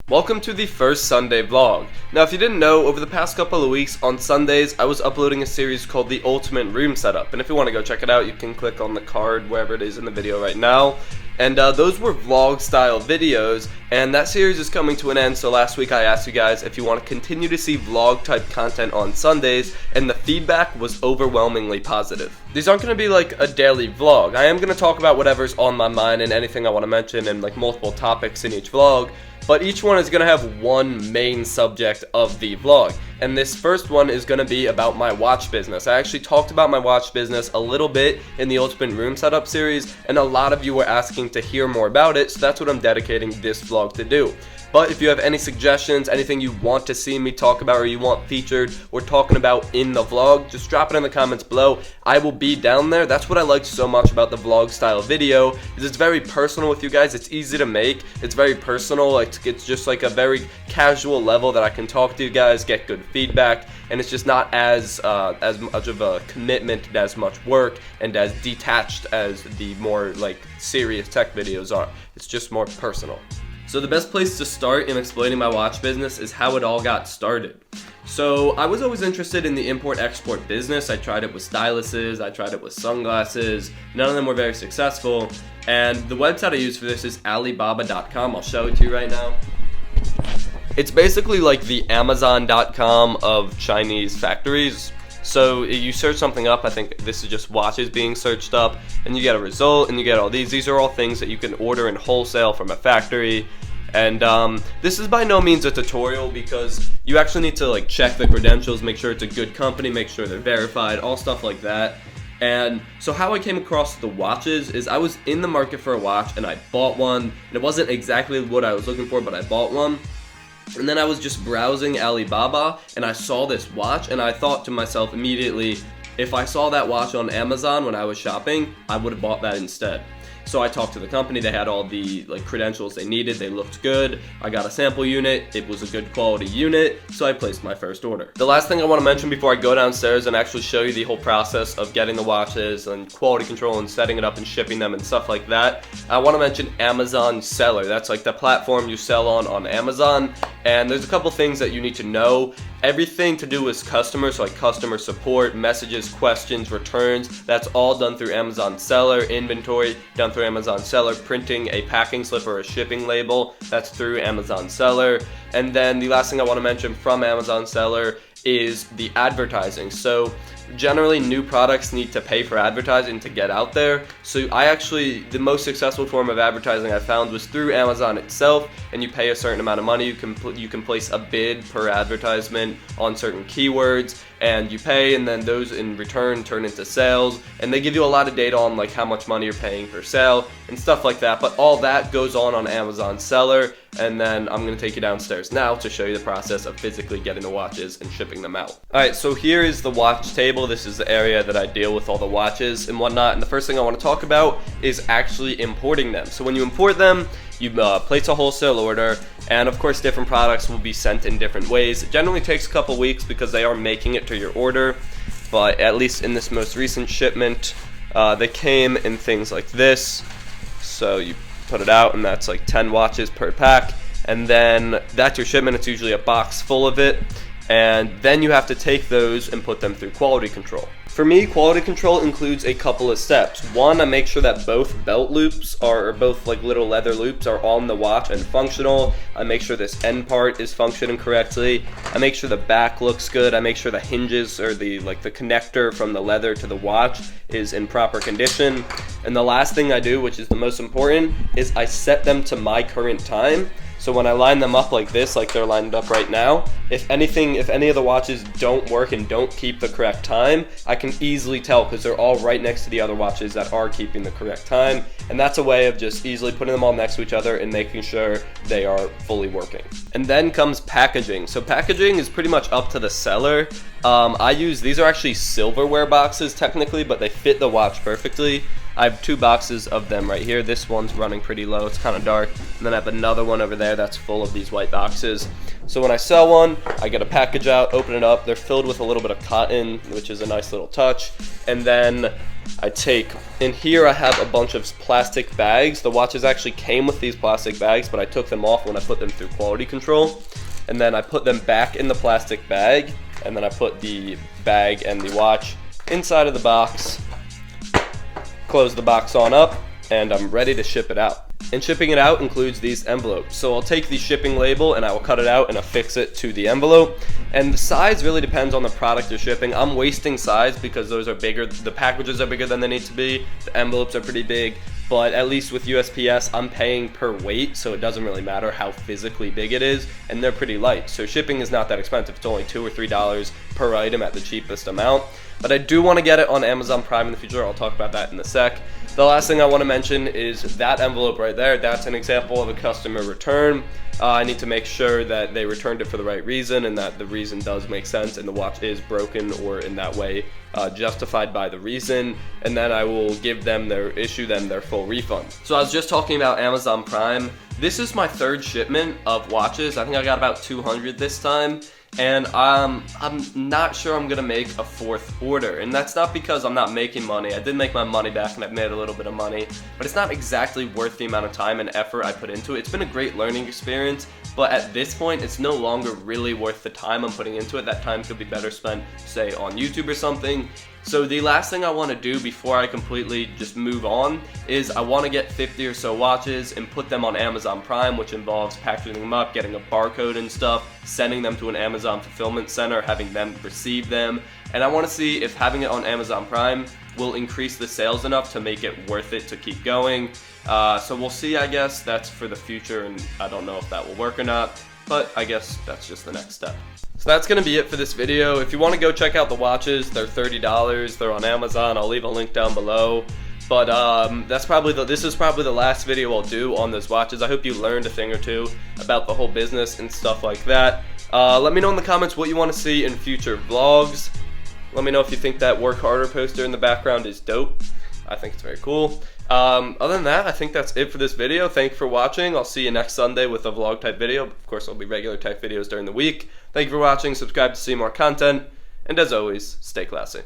Welcome to the first Sunday vlog. Now if you didn't know, over the past couple of weeks on Sundays I was uploading a series called The Ultimate Room Setup, and if you want to go check it out you can click on the card wherever it is in the video right now. And those were vlog style videos, and that series is coming to an end. So last week I asked you guys if you want to continue to see vlog type content on Sundays, and the feedback was overwhelmingly positive. These aren't going to be like a daily vlog. I am going to talk about whatever's on my mind and anything I want to mention, and like multiple topics in each vlog. But each one is going to have one main subject of the vlog. And this first one is going to be about my watch business. I actually talked about my watch business a little bit in the Ultimate Room Setup series, and a lot of you were asking to hear more about it, so that's what I'm dedicating this vlog to do. But if you have any suggestions, anything you want to see me talk about or you want featured or talking about in the vlog, just drop it in the comments below. I will be down there. That's what I like so much about the vlog style video, is it's very personal with you guys. It's easy to make. It's very personal. It's just like a very casual level that I can talk to you guys, get good feedback, and it's just not as much of a commitment, as much work, and as detached as the more like serious tech videos are. It's just more personal. So the best place to start in explaining my watch business is how it all got started. So I was always interested in the import-export business. I tried it with styluses, I tried it with sunglasses. None of them were very successful. And the website I use for this is Alibaba.com. I'll show it to you right now. It's basically like the Amazon.com of Chinese factories. So you search something up, I think this is just watches being searched up, and you get a result, and you get all these. These are all things that you can order in wholesale from a factory. And this is by no means a tutorial, because you actually need to like check the credentials, make sure it's a good company, make sure they're verified, all stuff like that. And so how I came across the watches is I was in the market for a watch, and I bought one, and it wasn't exactly what I was looking for, but I bought one. And then I was just browsing Alibaba, and I saw this watch, and I thought to myself immediately, if I saw that watch on Amazon when I was shopping, I would have bought that instead. So I talked to the company. They had all the like credentials they needed. They looked good. I got a sample unit. It was a good quality unit, so I placed my first order. The last thing I want to mention before I go downstairs and actually show you the whole process of getting the watches and quality control and setting it up and shipping them and stuff like that, I want to mention Amazon Seller. That's like the platform you sell on Amazon, and there's a couple things that you need to know. Everything to do with customers, so like customer support, messages, questions, returns, that's all done through Amazon Seller. Inventory done through Amazon Seller. Printing a packing slip or a shipping label, that's through Amazon Seller. And then the last thing I want to mention from Amazon Seller is the advertising. So generally new products need to pay for advertising to get out there. So the most successful form of advertising I found was through Amazon itself, and you pay a certain amount of money. You can place a bid per advertisement on certain keywords, and you pay, and then those in return turn into sales, and they give you a lot of data on like how much money you're paying per sale and stuff like that. But all that goes on Amazon Seller, and then I'm going to take you downstairs now to show you the process of physically getting the watches and shipping them out. Alright, so here is the watch table. This is the area that I deal with all the watches and whatnot, and the first thing I want to talk about is actually importing them. So when you import them, you place a wholesale order, and of course different products will be sent in different ways. It generally takes a couple weeks because they are making it to your order, but at least in this most recent shipment, they came in things like this. So you put it out, and that's like 10 watches per pack, and then that's your shipment. It's usually a box full of it, and then you have to take those and put them through quality control. For me, quality control includes a couple of steps. One, I make sure that both belt loops or both like little leather loops are on the watch and functional. I make sure this end part is functioning correctly. I make sure the back looks good. I make sure the hinges or the connector from the leather to the watch is in proper condition. And the last thing I do, which is the most important, is I set them to my current time. So when I line them up like this, like they're lined up right now, if any of the watches don't work and don't keep the correct time, I can easily tell because they're all right next to the other watches that are keeping the correct time. And that's a way of just easily putting them all next to each other and making sure they are fully working. And then comes packaging. So packaging is pretty much up to the seller. These are actually silverware boxes technically, but they fit the watch perfectly. I have two boxes of them right here. This one's running pretty low, it's kind of dark. And then I have another one over there that's full of these white boxes. So when I sell one, I get a package out, open it up. They're filled with a little bit of cotton, which is a nice little touch. And then in here I have a bunch of plastic bags. The watches actually came with these plastic bags, but I took them off when I put them through quality control. And then I put them back in the plastic bag, and then I put the bag and the watch inside of the box, close the box on up, and I'm ready to ship it out. And shipping it out includes these envelopes. So I'll take the shipping label and I will cut it out and affix it to the envelope. And the size really depends on the product you're shipping. I'm wasting size because those are bigger, the packages are bigger than they need to be, the envelopes are pretty big, but at least with USPS, I'm paying per weight, so it doesn't really matter how physically big it is, and they're pretty light. So shipping is not that expensive. It's only $2 or $3 per item at the cheapest amount. But I do want to get it on Amazon Prime in the future. I'll talk about that in a sec. The last thing I want to mention is that envelope right there. That's an example of a customer return. I need to make sure that they returned it for the right reason and that the reason does make sense and the watch is broken or in that way justified by the reason, and then I will issue them their full refund. So I was just talking about Amazon Prime. This is my third shipment of watches. I think I got about 200 this time. And I'm not sure I'm gonna make a fourth order, and that's not because I'm not making money. I did make my money back and I've made a little bit of money, but it's not exactly worth the amount of time and effort I put into it. It's been a great learning experience, but at this point it's no longer really worth the time I'm putting into it. That time could be better spent, say, on YouTube or something. So the last thing I want to do before I completely just move on is I want to get 50 or so watches and put them on Amazon Prime, which involves packaging them up, getting a barcode and stuff, sending them to an Amazon fulfillment center, having them receive them. And I want to see if having it on Amazon Prime will increase the sales enough to make it worth it to keep going. So we'll see, I guess. That's for the future, and I don't know if that will work or not, but I guess that's just the next step. So that's going to be it for this video. If you want to go check out the watches, they're $30. They're on Amazon. I'll leave a link down below. But this is probably the last video I'll do on those watches. I hope you learned a thing or two about the whole business and stuff like that. Let me know in the comments what you want to see in future vlogs. Let me know if you think that Work Harder poster in the background is dope. I think it's very cool. Other than that, I think that's it for this video. Thank you for watching. I'll see you next Sunday with a vlog type video. Of course, there'll be regular type videos during the week. Thank you for watching. Subscribe to see more content. And as always, stay classy.